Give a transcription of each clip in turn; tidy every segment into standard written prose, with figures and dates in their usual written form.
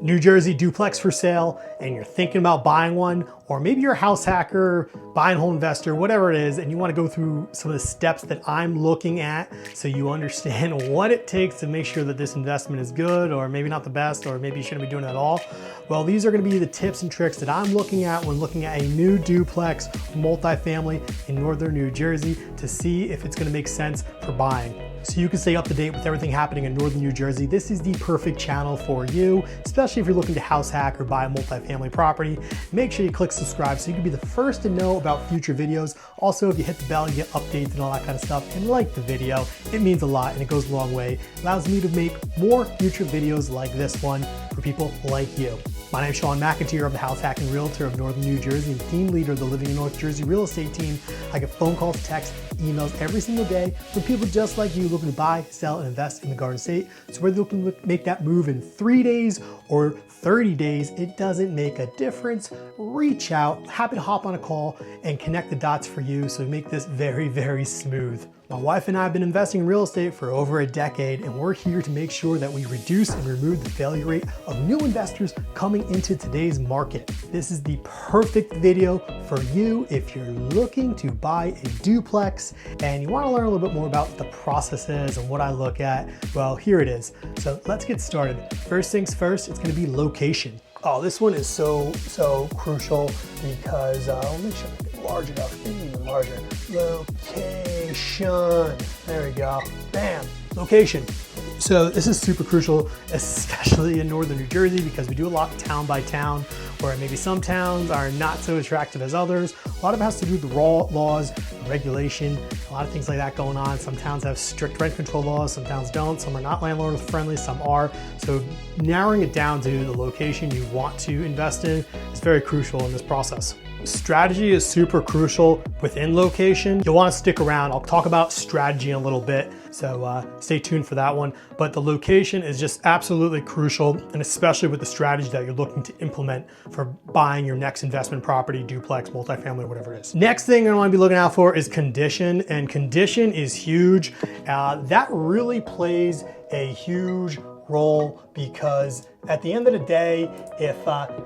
New Jersey duplex for sale and you're thinking about buying one, or maybe you're a house hacker, buy and hold investor, whatever it is, and you want to go through some of the steps that I'm looking at so you understand what it takes to make sure that this investment is good, or maybe not the best, or maybe you shouldn't be doing it at all. Well, these are going to be the tips and tricks that I'm looking at when looking at a new duplex multifamily in northern New Jersey to see if it's going to make sense for buying. So you can stay up to date with everything happening in northern New Jersey. This is the perfect channel for you, especially if you're looking to house hack or buy a multifamily property. Make sure you click subscribe so you can be the first to know about future videos. Also, if you hit the bell, you get updates and all that kind of stuff, and like the video. It means a lot and it goes a long way. It allows me to make more future videos like this one for people like you. My name is Shawn McEnteer. I'm the house hacking realtor of northern New Jersey and team leader of the Living in North Jersey real estate team. I get phone calls, texts, emails every single day from people just like you looking to buy, sell, and invest in the Garden State. So whether you're looking to make that move in 3 days or 30 days, it doesn't make a difference. Reach out. Happy to hop on a call and connect the dots for you so we make this very, very smooth. My wife and I have been investing in real estate for over a decade, and we're here to make sure that we reduce and remove the failure rate of new investors coming into today's market. This is the perfect video for you if you're looking to buy a duplex and you want to learn a little bit more about the processes and what I look at. Well, here it is. So let's get started. First things first, it's going to be location. Oh, this one is so crucial because I'll make sure I get large enough, even larger. Location. There we go. Bam. Location. So this is super crucial, especially in northern New Jersey, because we do a lot town by town, where maybe some towns are not so attractive as others. A lot of it has to do with the laws, regulation, a lot of things like that going on. Some towns have strict rent control laws, some towns don't. Some are not landlord friendly, some are. So narrowing it down to the location you want to invest in is very crucial in this process. Strategy is super crucial within location. You'll want to stick around. I'll talk about strategy in a little bit, so stay tuned for that one. But the location is just absolutely crucial, and especially with the strategy that you're looking to implement for buying your next investment property, duplex, multifamily, whatever it is. Next thing I want to be looking out for is condition, and condition is huge. That really plays a huge role, because at the end of the day, if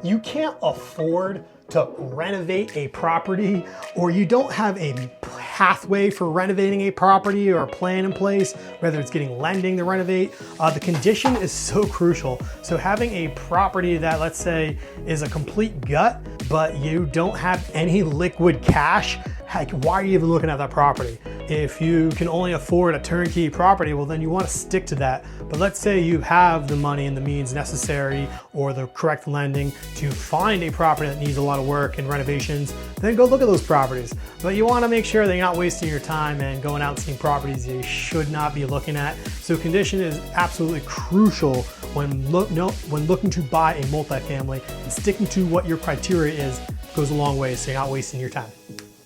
you can't afford to renovate a property, or you don't have a pathway for renovating a property or a plan in place, whether it's getting lending to renovate, the condition is so crucial. So having a property that, let's say, is a complete gut, but you don't have any liquid cash, heck, why are you even looking at that property? If you can only afford a turnkey property, well, then you want to stick to that. But let's say you have the money and the means necessary or the correct lending to find a property that needs a lot of work and renovations, then go look at those properties. But you want to make sure that you're not wasting your time and going out and seeing properties you should not be looking at. So condition is absolutely crucial when looking to buy a multifamily, and sticking to what your criteria is goes a long way, so you're not wasting your time.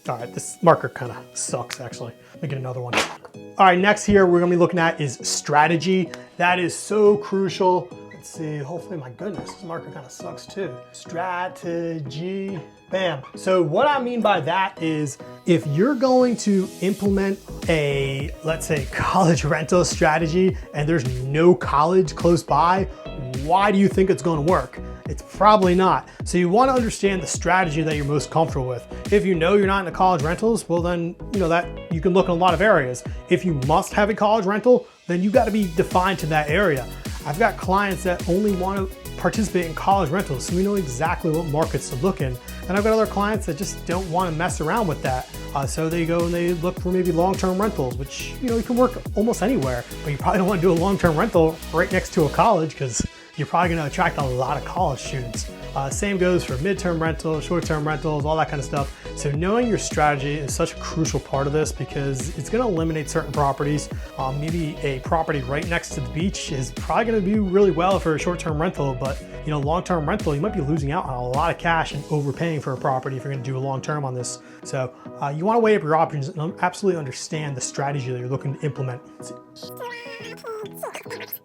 All right, this marker kind of sucks actually. Let me get another one. All right, next here we're gonna be looking at is strategy. That is so crucial. Let's see, hopefully, my goodness, this marker kind of sucks too. Strategy, bam. So what I mean by that is, if you're going to implement a, let's say, college rental strategy and there's no college close by, why do you think it's gonna work? It's probably not. So you want to understand the strategy that you're most comfortable with. If you know you're not into college rentals, well then, you know that you can look in a lot of areas. If you must have a college rental, then you got to be defined to that area. I've got clients that only want to participate in college rentals, so we know exactly what markets to look in. And I've got other clients that just don't want to mess around with that. So they go and they look for maybe long-term rentals, which, you know, you can work almost anywhere, but you probably don't want to do a long-term rental right next to a college, because you're probably going to attract a lot of college students. Same goes for midterm rentals, short-term rentals, all that kind of stuff. So knowing your strategy is such a crucial part of this, because it's going to eliminate certain properties. Maybe a property right next to the beach is probably going to do really well for a short-term rental, but you know, long-term rental, you might be losing out on a lot of cash and overpaying for a property if you're going to do a long-term on this. So you want to weigh up your options and absolutely understand the strategy that you're looking to implement.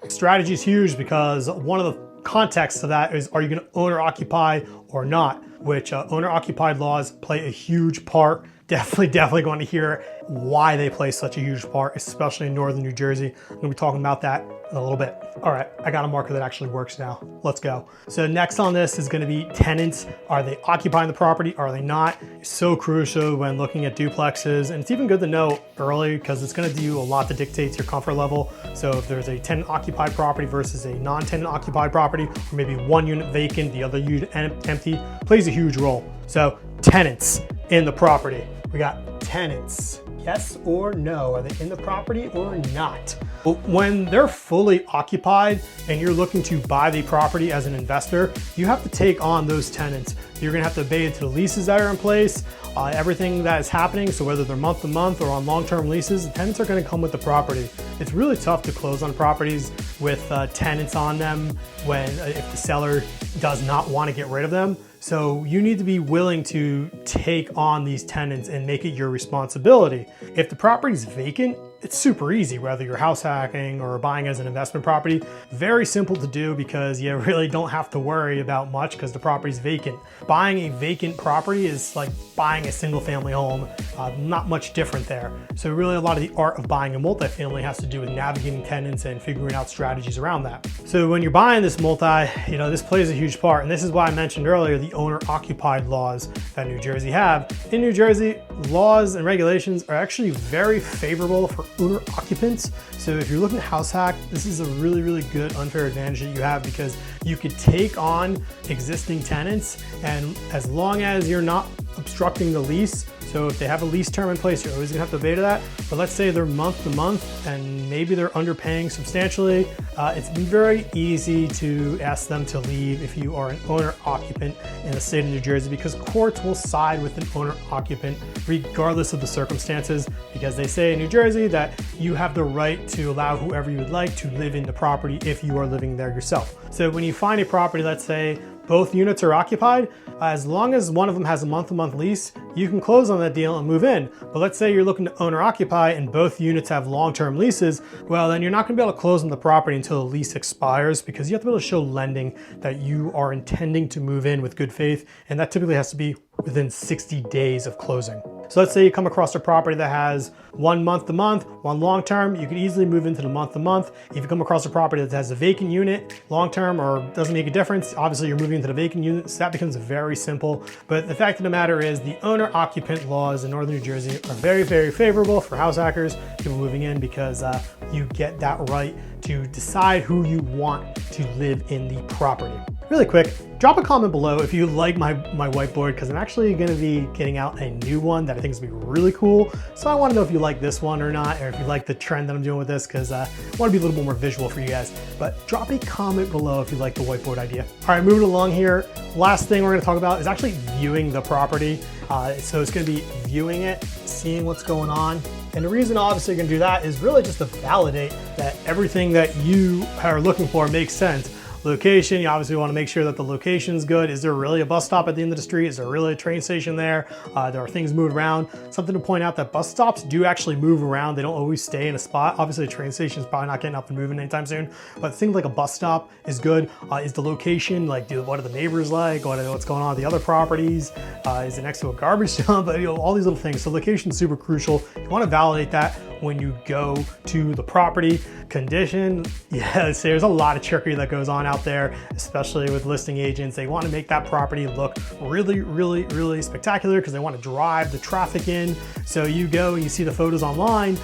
Strategy is huge, because one of the contexts of that is, are you going to owner occupy or not? Which owner occupied laws play a huge part. Definitely going to hear why they play such a huge part, especially in northern New Jersey. I'm going to be talking about that in a little bit. All right, I got a marker that actually works now. Let's go. So next on this is going to be tenants. Are they occupying the property? Are they not? It's so crucial when looking at duplexes. And it's even good to know early because it's going to do a lot that dictates your comfort level. So if there's a tenant occupied property versus a non-tenant occupied property, or maybe one unit vacant, the other unit empty, plays a huge role. So tenants in the property. We got tenants. Yes or no? Are they in the property or not? But when they're fully occupied and you're looking to buy the property as an investor, you have to take on those tenants. You're gonna have to obey to the leases that are in place, everything that is happening. So whether they're month to month or on long-term leases, the tenants are gonna come with the property. It's really tough to close on properties with tenants on them if the seller does not want to get rid of them. So you need to be willing to take on these tenants and make it your responsibility. If the property is vacant, it's super easy, whether you're house hacking or buying as an investment property. Very simple to do because you really don't have to worry about much because the property's vacant. Buying a vacant property is like buying a single family home, not much different there. So really a lot of the art of buying a multifamily has to do with navigating tenants and figuring out strategies around that. So when you're buying this this plays a huge part. And this is why I mentioned earlier the owner occupied laws that New Jersey have. In New Jersey, laws and regulations are actually very favorable for owner occupants. So if you're looking at house hack, this is a really, really good unfair advantage that you have because you could take on existing tenants, and as long as you're not obstructing the lease, so if they have a lease term in place, you're always gonna have to obey to that. But let's say they're month to month and maybe they're underpaying substantially, it's very easy to ask them to leave if you are an owner occupant in the state of New Jersey, because courts will side with an owner occupant regardless of the circumstances, because they say in New Jersey that you have the right to allow whoever you would like to live in the property if you are living there yourself. So when you find a property, let's say both units are occupied, as long as one of them has a month-to-month lease, you can close on that deal and move in. But let's say you're looking to owner occupy and both units have long-term leases, well, then you're not gonna be able to close on the property until the lease expires, because you have to be able to show lending that you are intending to move in with good faith, and that typically has to be within 60 days of closing. So let's say you come across a property that has one month to month, one long term, you can easily move into the month to month. If you come across a property that has a vacant unit, long term, or doesn't make a difference, obviously you're moving into the vacant unit, so that becomes very simple. But the fact of the matter is the owner occupant laws in Northern New Jersey are very, very favorable for house hackers, people moving in, because you get that right to decide who you want to live in the property. Really quick, drop a comment below if you like my whiteboard, because I'm actually going to be getting out a new one that I think is going to be really cool. So I want to know if you like this one or not, or if you like the trend that I'm doing with this, because I want to be a little bit more visual for you guys. But drop a comment below if you like the whiteboard idea. All right, moving along here. Last thing we're going to talk about is actually viewing the property. So it's going to be viewing it, seeing what's going on. And the reason obviously you're going to do that is really just to validate that everything that you are looking for makes sense. Location, you obviously want to make sure that the location is good. Is there really a bus stop at the end of the street? Is there really a train station there? There are things moving around. Something to point out that bus stops do actually move around. They don't always stay in a spot. Obviously a train station is probably not getting up and moving anytime soon, but things like a bus stop is good. Is the location, like what are the neighbors like? What's going on with the other properties? Is it next to a garbage dump? But, all these little things. So location is super crucial. You want to validate that when you go to the property. Condition, yes, there's a lot of trickery that goes on out there, especially with listing agents. They want to make that property look really, really, really spectacular because they want to drive the traffic in. So you go and you see the photos online,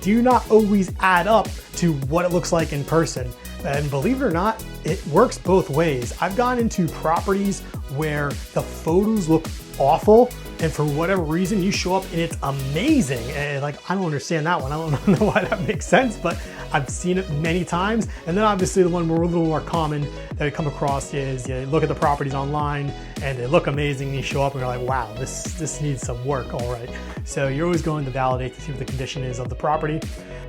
do not always add up to what it looks like in person. And believe it or not, it works both ways. I've gone into properties where the photos look awful, and for whatever reason you show up and it's amazing, and I don't understand that one. I don't know why that makes sense, but I've seen it many times. And then obviously the one a little more common that we come across is you look at the properties online and they look amazing, and you show up and you're like, wow, this needs some work. All right, so you're always going to validate to see what the condition is of the property.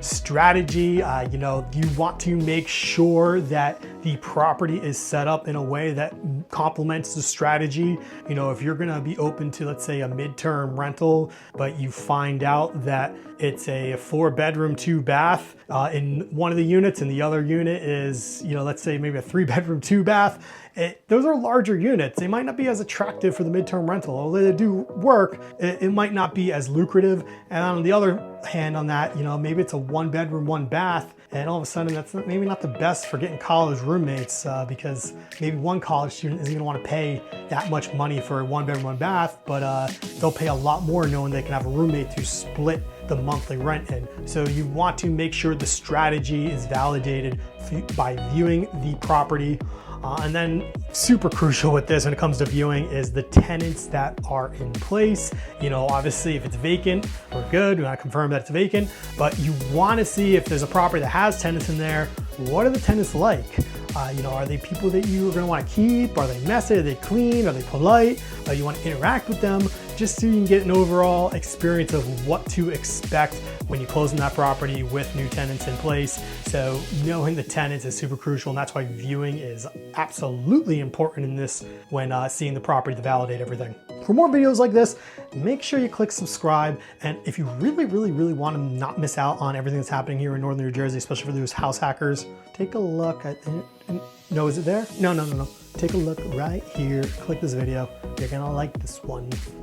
Strategy, you want to make sure that the property is set up in a way that complements the strategy. If you're gonna be open to, let's say, a midterm rental, but you find out that it's a 4-bedroom, 2-bath in one of the units, and the other unit is, let's say maybe a 3-bedroom, 2-bath. Those are larger units. They might not be as attractive for the midterm rental. Although they do work, it might not be as lucrative. And on the other hand on that, maybe it's a 1-bedroom, 1-bath, And all of a sudden, that's maybe not the best for getting college roommates because maybe one college student isn't gonna wanna pay that much money for a 1-bedroom, 1-bath, but they'll pay a lot more knowing they can have a roommate to split the monthly rent in. So you want to make sure the strategy is validated by viewing the property. And then super crucial with this when it comes to viewing is the tenants that are in place. You know, obviously if it's vacant, we're good. We want to confirm that it's vacant, but you want to see if there's a property that has tenants in there, what are the tenants like? You know, are they people that you are going to want to keep? Are they messy? Are they clean? Are they polite? You want to interact with them just so you can get an overall experience of what to expect when you close on that property with new tenants in place. So knowing the tenants is super crucial, and that's why viewing is absolutely important in this when seeing the property to validate everything. For more videos like this, make sure you click subscribe. And if you really want to not miss out on everything that's happening here in Northern New Jersey, especially for those house hackers, take a look at, no, is it there? No. Take a look right here, click this video. You're gonna like this one.